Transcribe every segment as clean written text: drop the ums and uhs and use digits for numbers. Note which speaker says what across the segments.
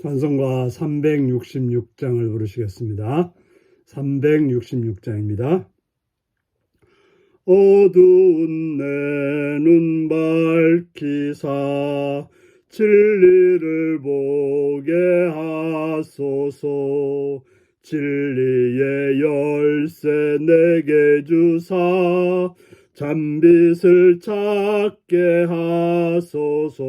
Speaker 1: 찬송가 366장을 부르시겠습니다. 366장입니다. 어두운 내 눈 밝히사 진리를 보게 하소서. 진리의 열쇠 내게 주사 잠빛을 찾게 하소서.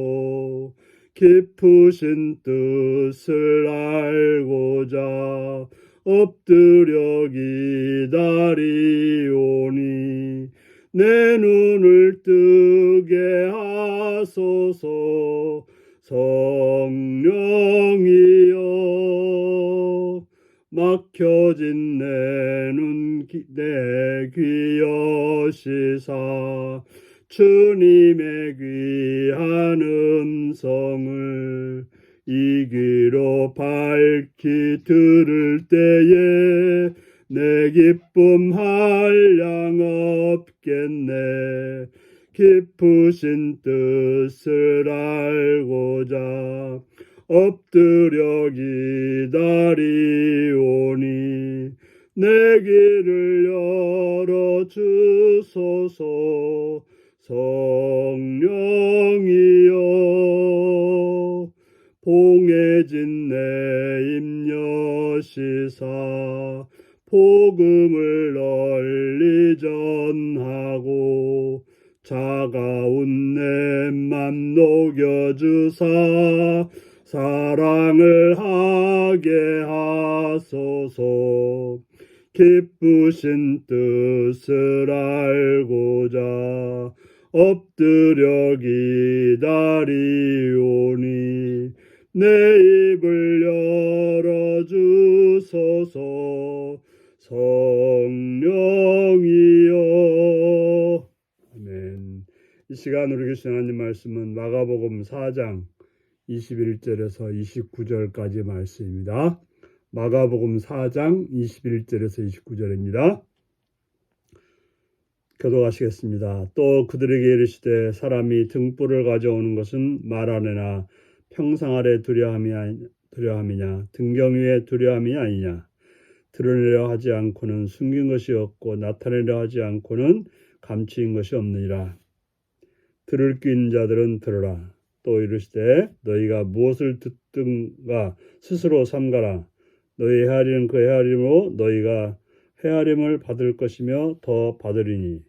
Speaker 1: 깊으신 뜻을 알고자 엎드려 기다리오니 내 눈을 뜨게 하소서. 성령이여 막혀진 내 귀 여시사 주님의 귀한 음성을 이 귀로 밝히 들을 때에 내 기쁨 한량 없겠네. 깊으신 뜻을 알고자 엎드려 기다리오니 내 귀를 열어주소서. 성령이여 봉해진 내 입 여시사 복음을 널리 전하고 차가운 내 맘 녹여주사 사랑을 하게 하소서. 기쁘신 뜻을 알고자 엎드려 기다리오니 내 입을 열어주소서. 성령이여. 아멘. 이 시간 우리 계신 하나님 말씀은 마가복음 4장 21절에서 29절까지 말씀입니다. 마가복음 4장 21절에서 29절입니다. 교독하시겠습니다. 또 그들에게 이르시되 사람이 등불을 가져오는 것은 말 안에나 평상 아래 두려함이냐 등경 위에 두려함이 아니냐. 드러내려 하지 않고는 숨긴 것이 없고 나타내려 하지 않고는 감추인 것이 없느니라. 들을 귀 있는 자들은 들으라. 또 이르시되 너희가 무엇을 듣든가 스스로 삼가라. 너희 헤아리는 그 헤아림으로 너희가 헤아림을 받을 것이며 더 받으리니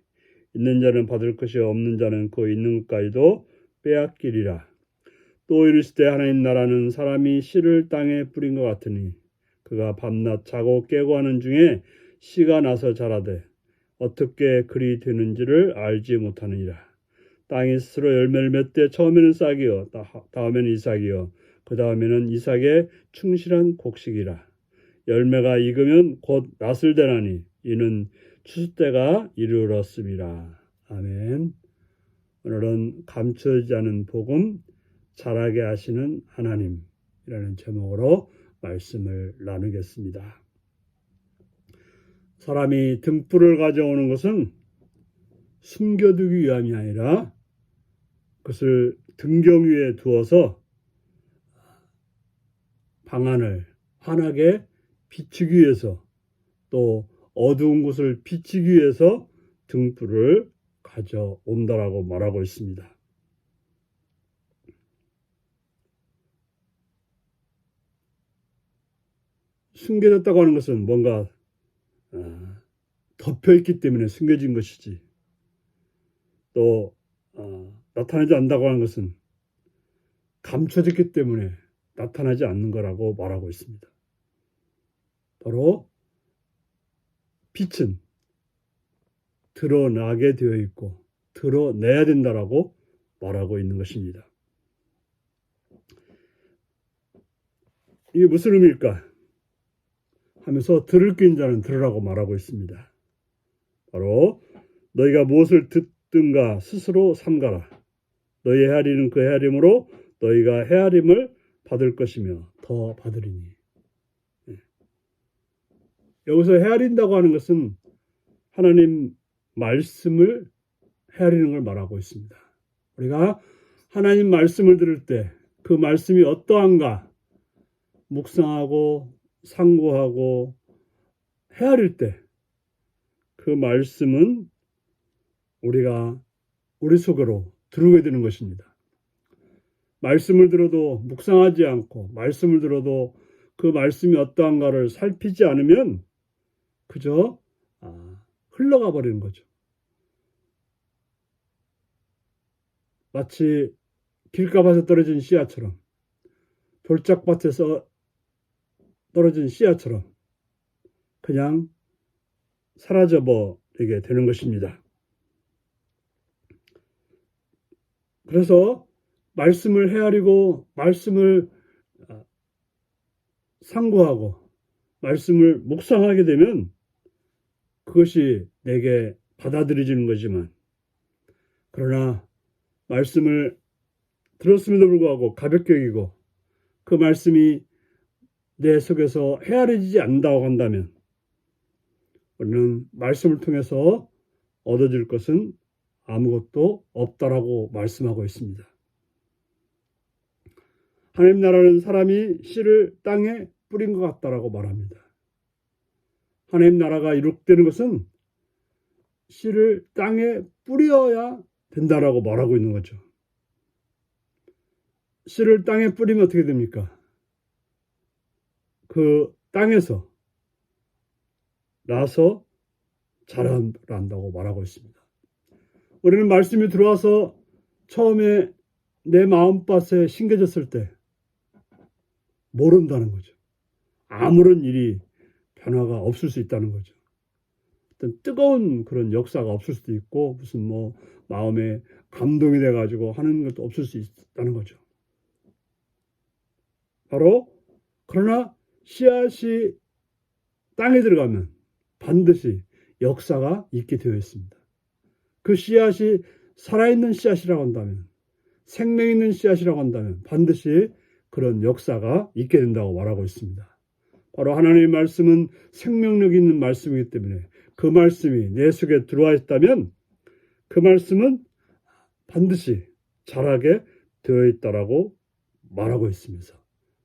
Speaker 1: 있는 자는 받을 것이 없는 자는 그 있는 것까지도 빼앗기리라. 또 이르시되 하나님 나라는 사람이 씨를 땅에 뿌린 것 같으니 그가 밤낮 자고 깨고 하는 중에 씨가 나서 자라되 어떻게 그리 되는지를 알지 못하느니라. 땅이 스스로 열매를 맺되 처음에는 싹이요 다음에는 이삭이요 그 다음에는 이삭의 충실한 곡식이라. 열매가 익으면 곧 낫을 대나니 이는 추수 때가 이르렀음이라. 아멘. 오늘은 감추지 않은 복음 자라게 하시는 하나님이라는 제목으로 말씀을 나누겠습니다. 사람이 등불을 가져오는 것은 숨겨두기 위함이 아니라 그것을 등경 위에 두어서 방안을 환하게 비추기 위해서 또 어두운 곳을 비추기 위해서 등불을 가져온다라고 말하고 있습니다. 숨겨졌다고 하는 것은 뭔가 덮여있기 때문에 숨겨진 것이지 또 나타나지 않는다고 하는 것은 감춰졌기 때문에 나타나지 않는 거라고 말하고 있습니다. 바로 빛은 드러나게 되어 있고 드러내야 된다라고 말하고 있는 것입니다. 이게 무슨 의미일까 하면서 들을 귀 있는 자는 들으라고 말하고 있습니다. 바로 너희가 무엇을 듣든가 스스로 삼가라. 너희 헤아리는 그 헤아림으로 너희가 헤아림을 받을 것이며 더 받으리니. 여기서 헤아린다고 하는 것은 하나님 말씀을 헤아리는 걸 말하고 있습니다. 우리가 하나님 말씀을 들을 때 그 말씀이 어떠한가 묵상하고 상고하고 헤아릴 때 그 말씀은 우리가 우리 속으로 들어오게 되는 것입니다. 말씀을 들어도 묵상하지 않고 말씀을 들어도 그 말씀이 어떠한가를 살피지 않으면 그저 흘러가 버리는 거죠. 마치 길가밭에 떨어진 씨앗처럼, 돌짝밭에서 떨어진 씨앗처럼 그냥 사라져 버리게 되는 것입니다. 그래서 말씀을 헤아리고 말씀을 상고하고 말씀을 묵상하게 되면 그것이 내게 받아들여지는 거지만, 그러나 말씀을 들었음에도 불구하고 가볍게 여기고 그 말씀이 내 속에서 헤아려지지 않는다고 한다면 우리는 말씀을 통해서 얻어질 것은 아무것도 없다라고 말씀하고 있습니다. 하나님 나라는 사람이 씨를 땅에 뿌린 것 같다라고 말합니다. 하나님 나라가 이룩되는 것은 씨를 땅에 뿌려야 된다라고 말하고 있는 거죠. 씨를 땅에 뿌리면 어떻게 됩니까? 그 땅에서 나서 자란다고 말하고 있습니다. 우리는 말씀이 들어와서 처음에 내 마음밭에 심겨졌을 때 모른다는 거죠. 아무런 일이 변화가 없을 수 있다는 거죠. 어떤 뜨거운 그런 역사가 없을 수도 있고 무슨 마음에 감동이 돼가지고 하는 것도 없을 수 있다는 거죠. 바로 그러나 씨앗이 땅에 들어가면 반드시 역사가 있게 되어 있습니다. 그 씨앗이 살아있는 씨앗이라고 한다면, 생명 있는 씨앗이라고 한다면 반드시 그런 역사가 있게 된다고 말하고 있습니다. 바로 하나님의 말씀은 생명력 있는 말씀이기 때문에 그 말씀이 내 속에 들어와 있다면 그 말씀은 반드시 자라게 되어 있다라고 말하고 있습니다.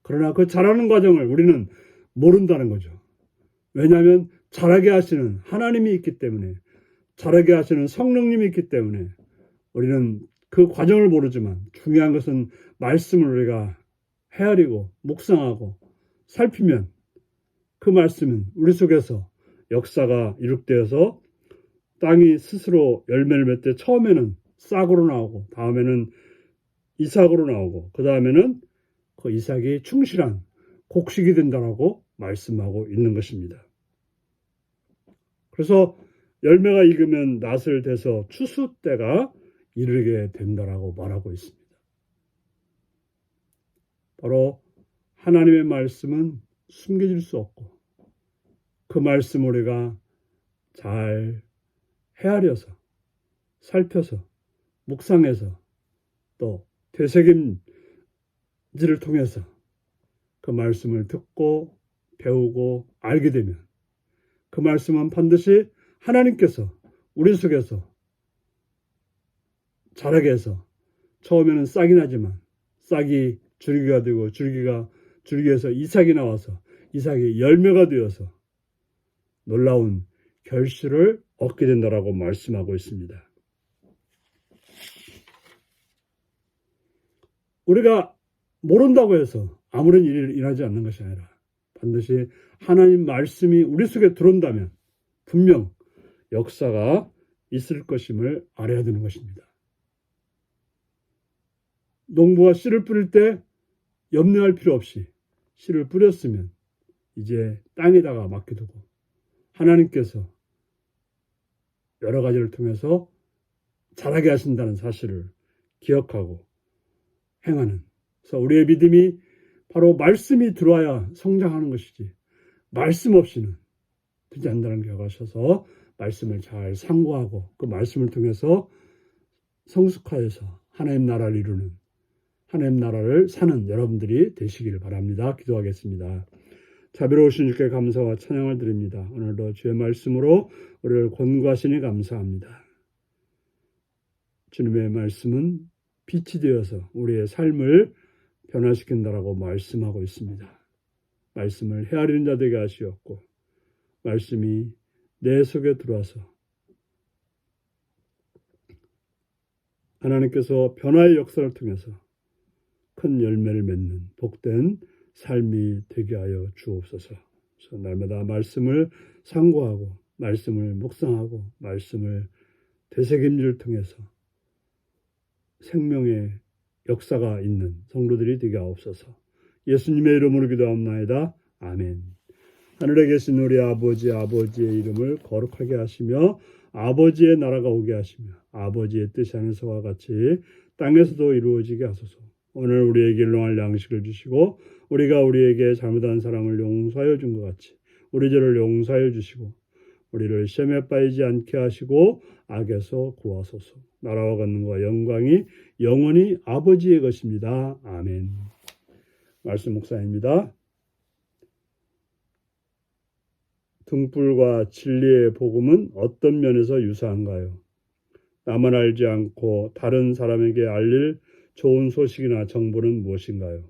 Speaker 1: 그러나 그 자라는 과정을 우리는 모른다는 거죠. 왜냐하면 자라게 하시는 하나님이 있기 때문에, 자라게 하시는 성령님이 있기 때문에 우리는 그 과정을 모르지만 중요한 것은 말씀을 우리가 헤아리고 묵상하고 살피면 그 말씀은 우리 속에서 역사가 이룩되어서 땅이 스스로 열매를 맺되 처음에는 싹으로 나오고 다음에는 이삭으로 나오고 그 다음에는 그 이삭이 충실한 곡식이 된다라고 말씀하고 있는 것입니다. 그래서 열매가 익으면 낫을 대서 추수 때가 이르게 된다라고 말하고 있습니다. 바로 하나님의 말씀은 숨겨질 수 없고 그 말씀 우리가 잘 헤아려서 살펴서 묵상해서 또 되새김질을 통해서 그 말씀을 듣고 배우고 알게 되면 그 말씀은 반드시 하나님께서 우리 속에서 자라게 해서 처음에는 싹이 나지만 싹이 줄기가 되고 줄기에서 이삭이 나와서 이삭이 열매가 되어서 놀라운 결실을 얻게 된다라고 말씀하고 있습니다. 우리가 모른다고 해서 아무런 일이 일어나지 않는 것이 아니라 반드시 하나님 말씀이 우리 속에 들어온다면 분명 역사가 있을 것임을 알아야 되는 것입니다. 농부가 씨를 뿌릴 때 염려할 필요 없이 씨를 뿌렸으면 이제 땅에다가 맡겨두고 하나님께서 여러 가지를 통해서 자라게 하신다는 사실을 기억하고 행하는, 그래서 우리의 믿음이 바로 말씀이 들어와야 성장하는 것이지 말씀 없이는 되지 않는다는 기억하셔서 말씀을 잘 상고하고 그 말씀을 통해서 성숙하여서 하나님 나라를 이루는, 하나님 나라를 사는 여러분들이 되시기를 바랍니다. 기도하겠습니다. 자비로우신 주께 감사와 찬양을 드립니다. 오늘도 주의 말씀으로 우리를 권고하시니 감사합니다. 주님의 말씀은 빛이 되어서 우리의 삶을 변화시킨다라고 말씀하고 있습니다. 말씀을 헤아리는 자 되게 하시었고 말씀이 내 속에 들어와서 하나님께서 변화의 역사를 통해서 큰 열매를 맺는 복된 삶이 되게 하여 주옵소서. 그래서 날마다 말씀을 상고하고 말씀을 묵상하고 말씀을 되새김질을 통해서 생명의 역사가 있는 성도들이 되게 하옵소서. 예수님의 이름으로 기도합나이다. 아멘. 하늘에 계신 우리 아버지의 이름을 거룩하게 하시며 아버지의 나라가 오게 하시며 아버지의 뜻이 하늘에서와 같이 땅에서도 이루어지게 하소서. 오늘 우리에게 일용할 양식을 주시고 우리가 우리에게 잘못한 사람을 용서하여 준 것 같이 우리 죄를 용서하여 주시고 우리를 시험에 빠지지 않게 하시고 악에서 구하소서. 나라와 권능과 영광이 영원히 아버지의 것입니다. 아멘. 말씀 묵상입니다. 등불과 진리의 복음은 어떤 면에서 유사한가요? 나만 알지 않고 다른 사람에게 알릴 좋은 소식이나 정보는 무엇인가요?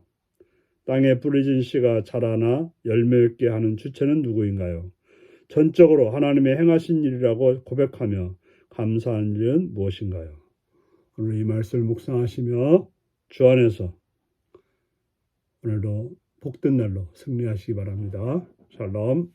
Speaker 1: 땅에 뿌려진 씨가 자라나 열매 맺게 하는 주체는 누구인가요? 전적으로 하나님의 행하신 일이라고 고백하며 감사하는 일은 무엇인가요? 오늘 이 말씀을 묵상하시며 주 안에서 오늘도 복된 날로 승리하시기 바랍니다. 샬롬.